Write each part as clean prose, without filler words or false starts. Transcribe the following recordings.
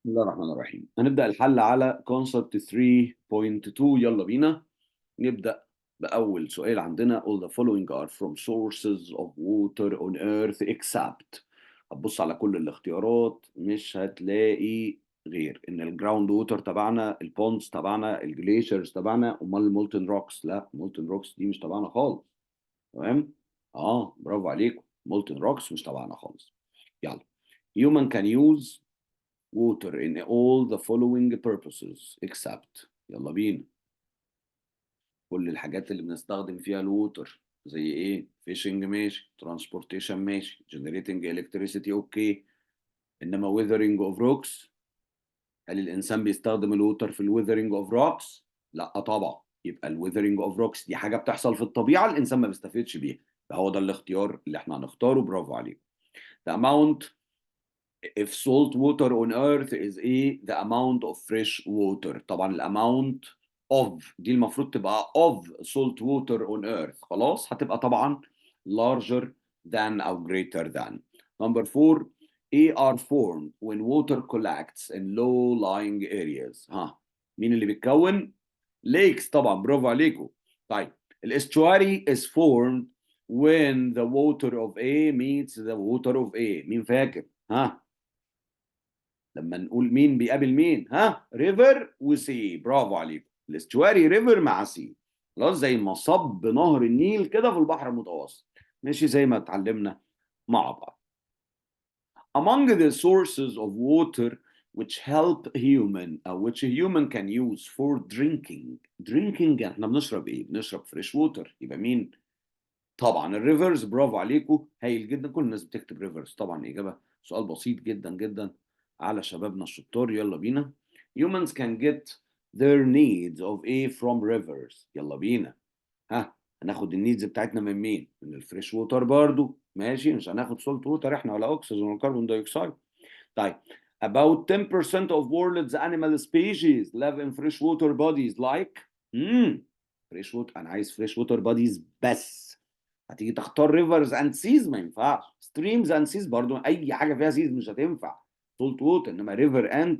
بسم الله الرحمن الرحيم. هنبدأ الحل على concept 3.2. يلا بينا نبدأ بأول سؤال عندنا. all the following are from sources of water on earth except. هتبص على كل الاختيارات مش هتلاقي غير ان الجراوند ووتر تبعنا، البونز تبعنا، الجليشرز تبعنا. امال المولتن روكس؟ لا، المولتن روكس دي مش تبعنا خالص. تمام. برافو عليكم، مولتن روكس مش تبعنا خالص. يلا. human can use water in all the following purposes except. يلا بينا. كل الحاجات اللي بنستخدم فيها الووتر زي ايه؟ fishing ماشي، transportation ماشي، generating electricity اوكي. انما weathering of rocks، هل الانسان بيستخدم الووتر في الويذرنج اوف روكس؟ لا طبعا. يبقى الويذرنج اوف روكس دي حاجه بتحصل في الطبيعه، الانسان ما بيستفيدش بيها. فهو ده الاختيار اللي احنا هنختاره. برافو عليك. the amount if salt water on earth is ايه؟ the amount of fresh water. طبعا الاماونت of دي المفروض تبقى of salt water on earth، خلاص هتبقى طبعا larger than او greater than. number 4. A are formed when water collects in low lying areas. مين اللي بيتكون؟ lakes طبعا، برافو عليكم. طيب الاستواري is formed when the water of A meets the water of A. مين فاكر؟ لما نقول مين بيقابل مين؟ ريفر وسي. برافو عليكم. الاستواري ريفر مع سي، خلاص زي ما صب نهر النيل كده في البحر المتوسط. ماشي زي ما اتعلمنا مع بعض. among the sources of water which help human او which a human can use for drinking احنا بنشرب ايه؟ بنشرب فريش ووتر. يبقى مين؟ طبعا الريفرز. برافو عليكم، هايل جدا. كل الناس بتكتب ريفرز طبعا. اجابه سؤال بسيط جدا جدا على شبابنا الشطار. يلا بينا. humans can get their needs of a from rivers. يلا بينا. هناخد النيدز بتاعتنا من مين؟ من الفريش ووتر برضو. ماشي، مش هناخد سولت ووتر احنا ولا اكسجين ولا كربون دايوكسيد. طيب about 10% of world's animal species live in freshwater bodies like فريش ووتر. انا عايز فريش ووتر بوديز بس. هتيجي تختار ريفرز اند سيز ما ينفعش، ستريمز اند سيز برضو اي حاجه فيها سيز مش هتنفع سولت ووتر، انما ريفر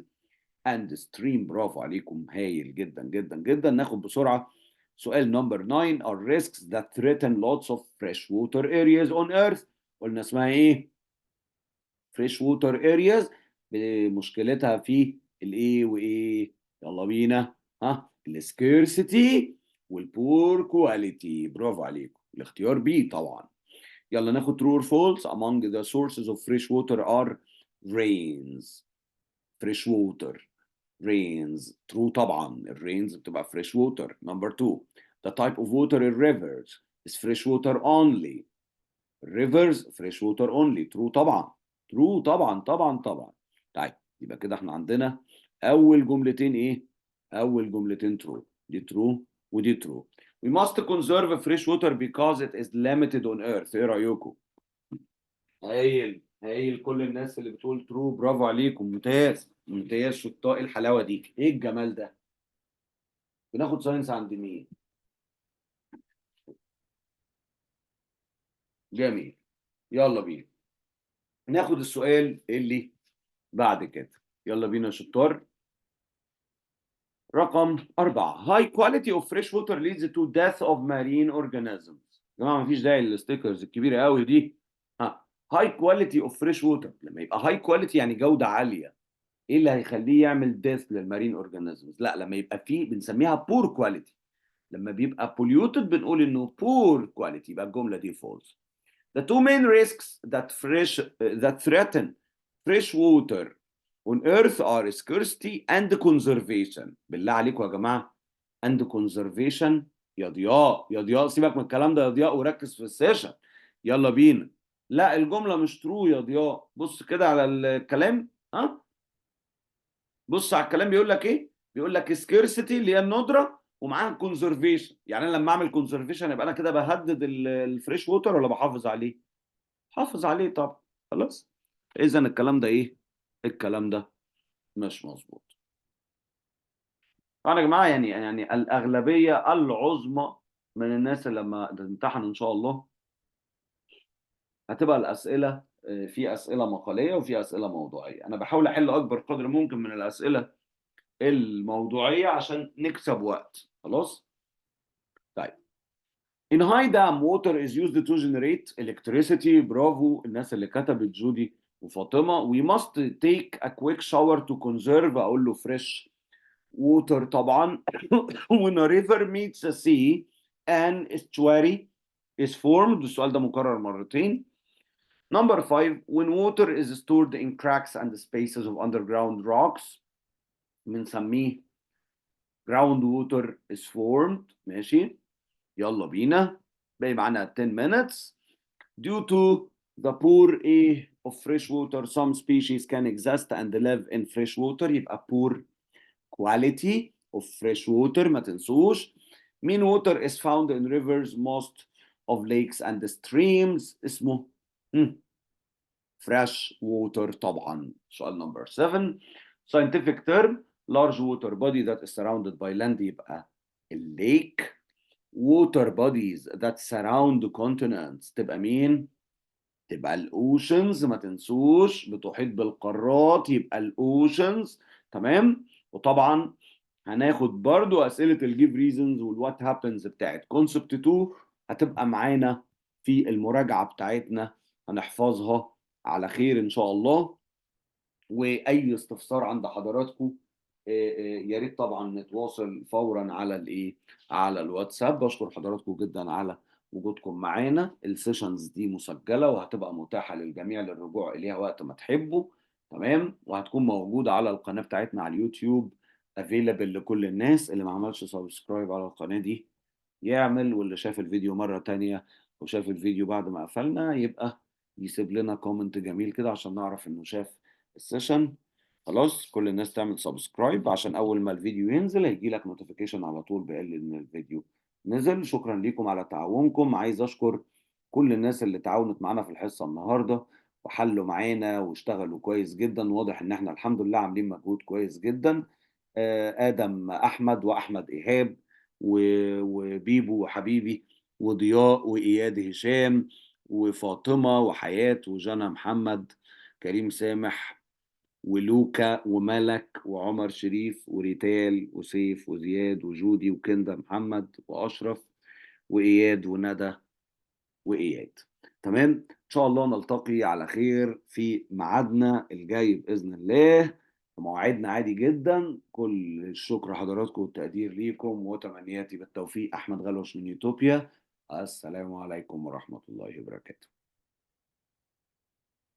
اند ستريم. برافو عليكم، هايل جدا جدا جدا. ناخد بسرعه سؤال نمبر 9. are risks that threaten lots of freshwater areas on earth. قلنا اسمها ايه؟ فريش ووتر ارياز. مشكلتها في الايه وايه؟ يلا بينا. السكيرسيتي والبور كواليتي. برافو عليكم، الاختيار بي طبعا. يلا ناخد true or false. among the sources of fresh water are rains. fresh water rains. true طبعا، الرينز بتبقى fresh water. number 2. the type of water in rivers is fresh water only. rivers fresh water only. true طبعا، true طبعا طبعا طبعا. طيب يبقى كده احنا عندنا اول جملتين ايه؟ اول جملتين true. دي true ودي true. we must conserve fresh water because it is limited on earth. ايه رايكم؟ هايل هايل. كل الناس اللي بتقول ترو برافو عليكم، ممتاز ممتاز شطاء. الحلاوه دي، ايه الجمال ده؟ بناخد ساينس عند مين؟ جميل. يلا بينا ناخد السؤال اللي بعد كده. يلا بينا يا شطار. رقم 4. high quality of fresh water leads to death of marine organisms. يا جماعه مفيش داعي للستيكرز الكبيره قوي دي. high quality of fresh water لما يبقى high quality يعني جوده عاليه. ايه اللي هيخليه يعمل ديث للمارين اورجانيزمز؟ لا، لما يبقى فيه بنسميها بور كواليتي. لما بيبقى polluted بنقول انه poor quality. يبقى الجمله دي false. The two main risks that threaten fresh water on earth are scarcity and conservation. بالله عليكم يا جماعه، and conservation. يا ضياء يا ضياء، سيبك من الكلام ده يا ضياء وركز في السيشن. يلا بينا. لا الجمله مش ترو يا ضياء. بص كده على الكلام. بص على الكلام بيقول لك ايه؟ بيقول لك سكيرسيتي اللي هي الندره ومعاها كونزرفيشن. يعني انا لما اعمل كونزرفيشن يبقى انا كده بهدد الفريش ووتر ولا بحافظ عليه؟ حافظ عليه طبعا. خلاص. اذا الكلام ده ايه؟ الكلام ده مش مظبوط. طبعا يا جماعه، يعني الاغلبيه العظمى من الناس اللي لما تمتحن ان شاء الله هتبقى الاسئله في اسئله مقاليه وفي اسئله موضوعيه. انا بحاول احل اكبر قدر ممكن من الاسئله الموضوعيه عشان نكسب وقت. خلاص طيب. In high dam water is used to generate electricity. برافو الناس اللي كتبت جودي وفاطمه. We must take a quick shower to conserve. اقول له fresh water طبعا. When a river meets a sea an estuary is formed. السؤال ده مكرر مرتين. Number 5, when water is stored in cracks and spaces of underground rocks بنسميه ground water is formed. ماشي يلا بينا. باقي معانا 10 minutes. Due to the poor of fresh water, some species can exist and live in fresh water. يبقى poor quality of fresh water ما تنسوش. Mean water is found in rivers, most of lakes and streams. اسمه fresh water طبعا. سؤال number 7. Scientific term large water body that is surrounded by land يبقى lake. Water bodies that surround continents تبقى مين؟ تبقى الاوشنز ما تنسوش. بتحيط بالقارات يبقى الاوشنز. تمام. وطبعا هناخد برضو اسئله الجيف ريزونز والوات هابنز بتاعت كونسبت 2 هتبقى معانا في المراجعه بتاعتنا. هنحفظها على خير ان شاء الله. واي استفسار عند حضراتكم يا ريت طبعا نتواصل فورا على الايه على الواتساب. بشكر حضراتكم جدا على وجودكم معانا. السيشنز دي مسجله وهتبقى متاحه للجميع للرجوع اليها وقت ما تحبوا. تمام. وهتكون موجوده على القناه بتاعتنا على اليوتيوب افيلابل لكل الناس. اللي ما عملش سبسكرايب على القناه دي يعمل. واللي شاف الفيديو مره تانية وشاف الفيديو بعد ما قفلنا يبقى يسيب لنا كومنت جميل كده عشان نعرف انه شاف السيشن. خلاص كل الناس تعمل سبسكرايب عشان اول ما الفيديو ينزل هيجي لك نوتيفيكيشن على طول بيقول ان الفيديو نزل. شكرا لكم على تعاونكم. عايز اشكر كل الناس اللي تعاونت معانا في الحصة النهاردة وحلوا معانا واشتغلوا كويس جدا. واضح ان احنا الحمد لله عاملين مجهود كويس جدا. ادم احمد واحمد ايهاب وبيبو وحبيبي وضياء واياد هشام وفاطمة وحياة وجنى محمد كريم سامح ولوكا وملك وعمر شريف وريتال وسيف وزياد وجودي وكندا محمد وأشرف وإياد وندى وإياد. تمام. إن شاء الله نلتقي على خير في ميعادنا الجاي بإذن الله. مواعيدنا عادي جدا. كل الشكر حضراتكم والتقدير ليكم وتمنياتي بالتوفيق. أحمد غلوش من يوتوبيا. السلام عليكم ورحمة الله وبركاته.